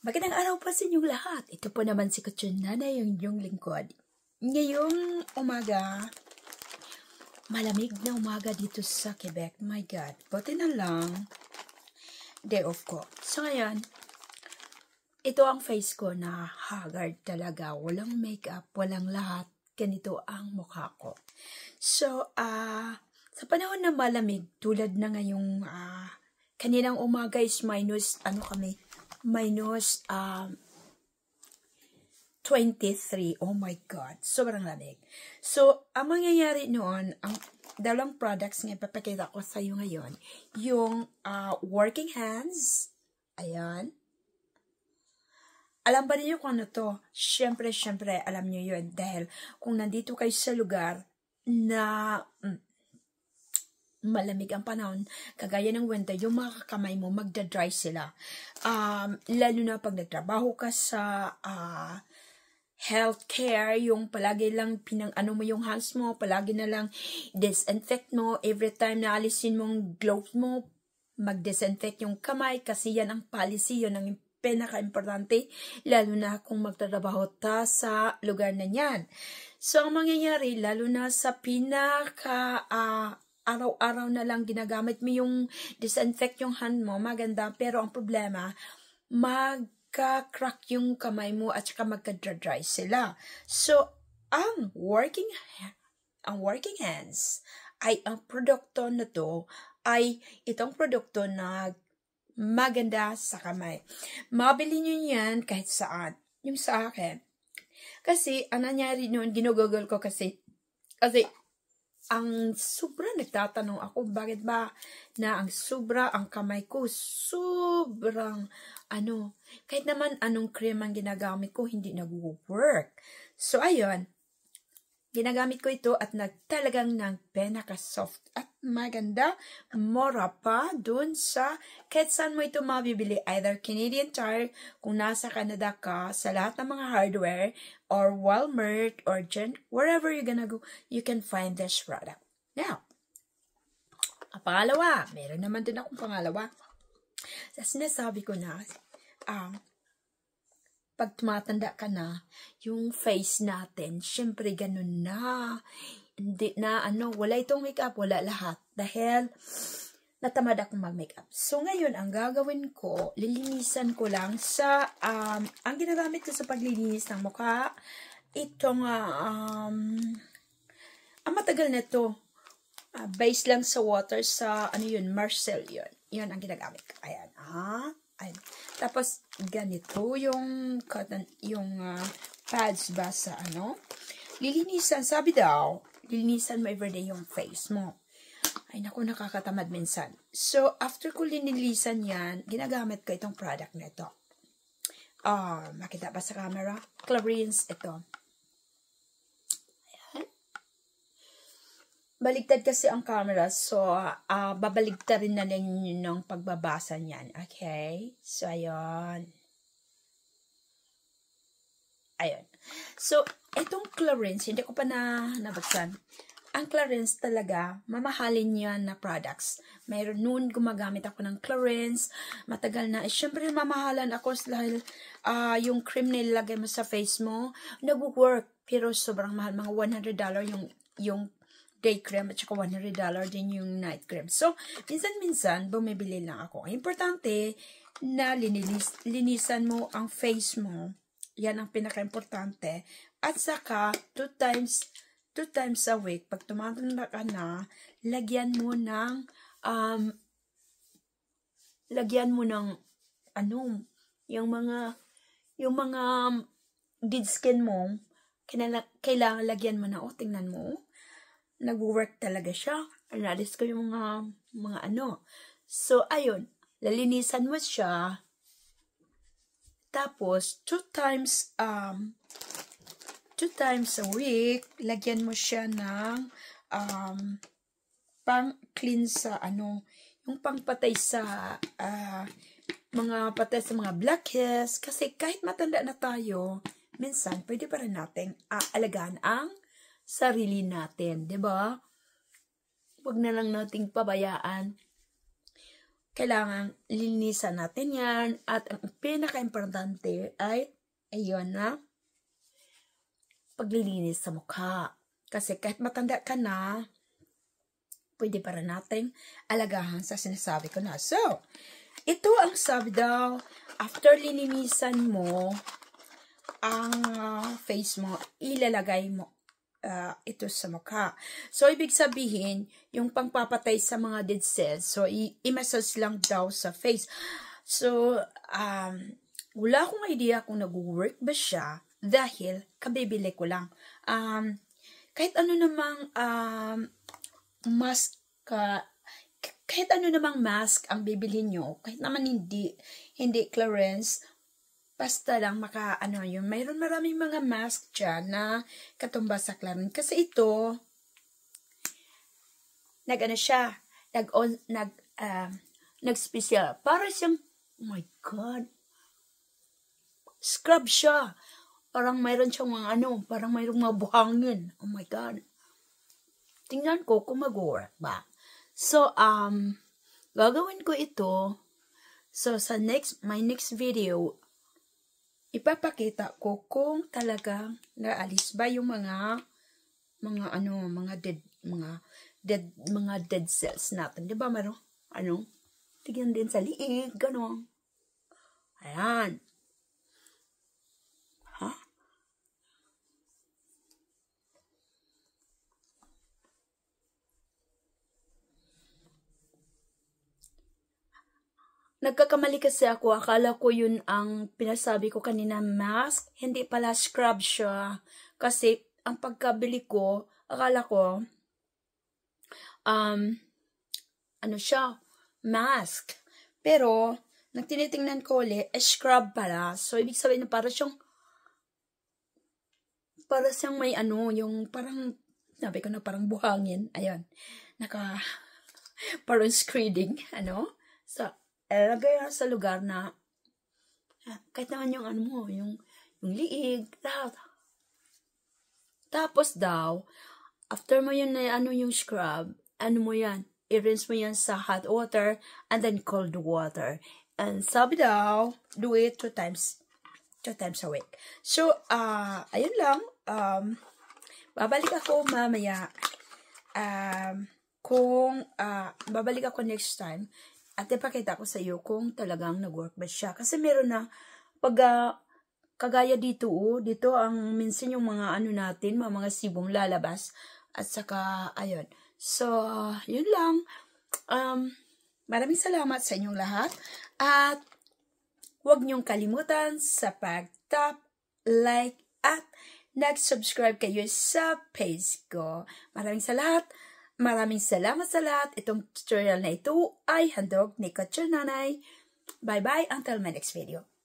Magandang araw po sa inyong lahat. Ito po naman si Kuchun Nanay, yung inyong lingkod. Ngayong umaga, malamig na umaga dito sa Quebec. My God, buti na lang, day off ko. So ngayon, ito ang face ko na haggard talaga. Walang makeup, walang lahat. Ganito ang mukha ko. So, sa panahon na malamig, tulad na ngayong kaninang umaga is minus 23. Oh my God. Sobrang lamig. So, ang mangyayari noon, ang dalawang products nga ipapakita ko sa iyo ngayon, yung working hands. Ayan. Alam ba niyo kung ano to? Siyempre, alam niyo yun. Dahil kung nandito kayo sa lugar na malamig ang panahon, kagaya ng winter, yung mga kamay mo, magda-dry sila. Lalo na pag nagtrabaho ka sa healthcare, yung palagi lang mo yung hands mo, palagi na lang disinfect mo, every time na alisin mong gloves mo, mag-disinfect yung kamay, kasi yan ang policy, yun ang pinaka-importante, lalo na kung magtatrabaho ta sa lugar na yan. So, ang mangyayari, lalo na sa araw-araw na lang ginagamit mo yung disinfect yung hand mo, maganda, pero ang problema, magka-crack yung kamay mo at saka magka-dry sila. So, ang working hands ay ang produkto na to ay itong produkto na maganda sa kamay. Mabili nyo yan kahit saan. Yung sa akin. Kasi, ang nangyari noon, ginugugol ko kasi ang sobra nagtatanong ako, bakit ba na ang kamay ko, sobrang, kahit naman anong cream ang ginagamit ko, hindi nag-work. So, ayun, ginagamit ko ito at talagang pinaka-soft at maganda, mura pa dun sa kahit saan mo ito mabibili, either Canadian Tire, kung nasa Canada ka, sa lahat ng mga hardware, or Walmart, or wherever you're gonna go, you can find this product. Now, ang pangalawa, meron naman din akong pangalawa. Sa sinasabi ko na, pag tumatanda ka na, yung face natin, syempre ganun na. Hindi na, wala itong makeup, wala lahat. Dahil, natamad akong mag-makeup. So, ngayon, ang gagawin ko, lilinisan ko lang sa, ang ginagamit ko sa paglilinis ng mukha, itong, ang matagal na ito, base lang sa water, sa, Marcel yun. Yun ang ginagamit ko. Ayan, Ayan. Tapos, ganito yung cotton, yung pads ba sa lilinisan, sabi daw, lilinisan mo everyday yung face mo. Ay, naku, nakakatamad minsan. So, after ko linilisan yan, ginagamit ko itong product na ito. Makita ba sa camera? Clarins, ito. Baligtad kasi ang camera, so babaligtad rin na ninyo ng pagbabasa niyan. Okay? So, ayun. So, itong Clarins, hindi ko pa nabuksan. Ang Clarins talaga, mamahalin yan na products. Mayroon noon, gumagamit ako ng Clarins. Matagal na. Siyempre, mamahalan ako dahil yung cream na ilagay mo sa face mo, nag-work. Pero sobrang mahal. Mga $100 yung day cream at saka $100 din yung night cream. So, minsan-minsan, bumibili lang ako. Importante na linisan mo ang face mo. Yan ang pinaka-importante. At saka, 2 times a week, pag tumatanda ka na, lagyan mo ng yung mga dead skin mo, kailangan lagyan mo na, tingnan mo, nag-work talaga siya. Analyze ko yung mga So, ayun, lalinisan mo siya. Tapos, 2 times a week, lagyan mo siya ng pang-clean sa yung pang-patay sa patay sa mga blackheads. Kasi kahit matanda na tayo, minsan, pwede pa rin natin alagaan ang sarili natin, 'di ba? Huwag na lang nating pabayaan kailangan linisan natin yan. At ang pinaka-importante ay, ayun na, paglilinis sa mukha. Kasi kahit matanda ka na, pwede para nating alagahan sa sinasabi ko na. So, ito ang sabi daw, after lininisan mo ang face mo, ilalagay mo ito sa mukha. So, ibig sabihin, yung pangpapatay sa mga dead cells, so, i-massage lang daw sa face. So, wala akong idea kung nag-work ba siya dahil kabibili ko lang. Kahit ano namang mask kahit ano namang mask ang bibilhin nyo, kahit naman hindi clearance, basta lang yun. Mayroon maraming mga mask dyan na katumbas sa clearance. Kasi ito, nag-special. Para siyang, oh my God, scrub siya. Parang mayroon siyang mga parang mayroong mga buhangin. Oh my God. Tingnan ko kung mag-work ba. So, gagawin ko ito. So, sa my next video, ipapakita ko kung talagang naalis ba yung mga dead cells natin. 'Di ba, meron? Tignan din sa liig, gano'n. Ayan. Nagkakamali kasi ako. Akala ko yun ang pinasabi ko kanina, mask. Hindi pala, scrub siya. Kasi, ang pagkabili ko, akala ko, siya, mask. Pero, nang tinitingnan ko ulit, scrub pala. So, ibig sabihin na para siyang may yung parang, sabi ko na parang buhangin. Ayun. Parang screeding, So, lagay sa lugar na kahit naman yung yung liig. Tapos daw, after mo yun yung scrub, mo yan, i-rinse mo yan sa hot water and then cold water. And sabi daw, do it 2 times a week. So, ayun lang. Babalik ako mamaya. Babalik ako next time. At ipakita ko sa iyo kung talagang nag-work ba siya. Kasi meron na, kagaya dito ang minsan yung mga natin, mga sibong lalabas. At saka, ayun. So, yun lang. Maraming salamat sa inyong lahat. At, huwag niyong kalimutan sa pag-tap, like, at nag-subscribe kayo sa page ko. Maraming salamat sa lahat. Itong tutorial na ito ay handog ni Coach Nanay. Bye-bye until my next video.